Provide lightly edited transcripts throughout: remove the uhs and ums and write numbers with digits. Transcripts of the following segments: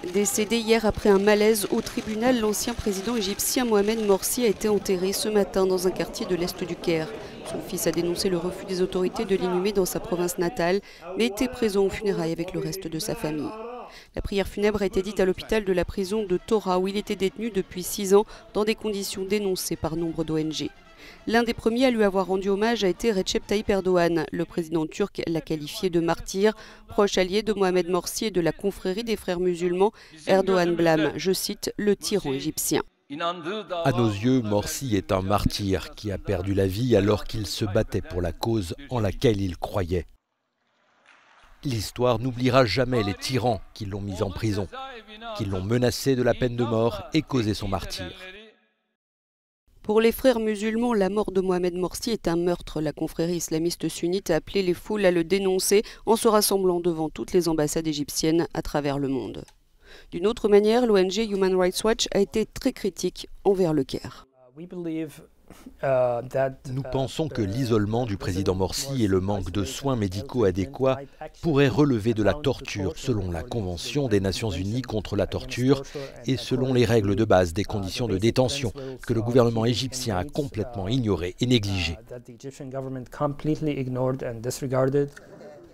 Décédé hier après un malaise au tribunal, l'ancien président égyptien Mohamed Morsi a été enterré ce matin dans un quartier de l'est du Caire. Son fils a dénoncé le refus des autorités de l'inhumer dans sa province natale, mais était présent aux funérailles avec le reste de sa famille. La prière funèbre a été dite à l'hôpital de la prison de Tora, où il était détenu depuis 6 ans, dans des conditions dénoncées par nombre d'ONG. L'un des premiers à lui avoir rendu hommage a été Recep Tayyip Erdogan. Le président turc l'a qualifié de martyr. Proche allié de Mohamed Morsi et de la confrérie des frères musulmans, Erdogan blâme, je cite, le tyran égyptien. À nos yeux, Morsi est un martyr qui a perdu la vie alors qu'il se battait pour la cause en laquelle il croyait. L'histoire n'oubliera jamais les tyrans qui l'ont mis en prison, qui l'ont menacé de la peine de mort et causé son martyre. Pour les frères musulmans, la mort de Mohamed Morsi est un meurtre. La confrérie islamiste sunnite a appelé les foules à le dénoncer en se rassemblant devant toutes les ambassades égyptiennes à travers le monde. D'une autre manière, l'ONG Human Rights Watch a été très critique envers le Caire. Nous pensons que l'isolement du président Morsi et le manque de soins médicaux adéquats pourraient relever de la torture selon la Convention des Nations Unies contre la torture et selon les règles de base des conditions de détention que le gouvernement égyptien a complètement ignorées et négligées.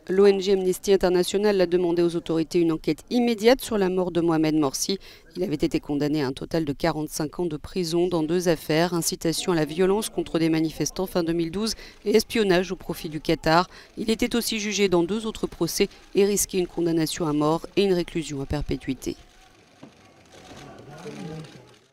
L'ONG Amnesty International a demandé aux autorités une enquête immédiate sur la mort de Mohamed Morsi. Il avait été condamné à un total de 45 ans de prison dans 2 affaires, incitation à la violence contre des manifestants fin 2012 et espionnage au profit du Qatar. Il était aussi jugé dans 2 autres procès et risquait une condamnation à mort et une réclusion à perpétuité.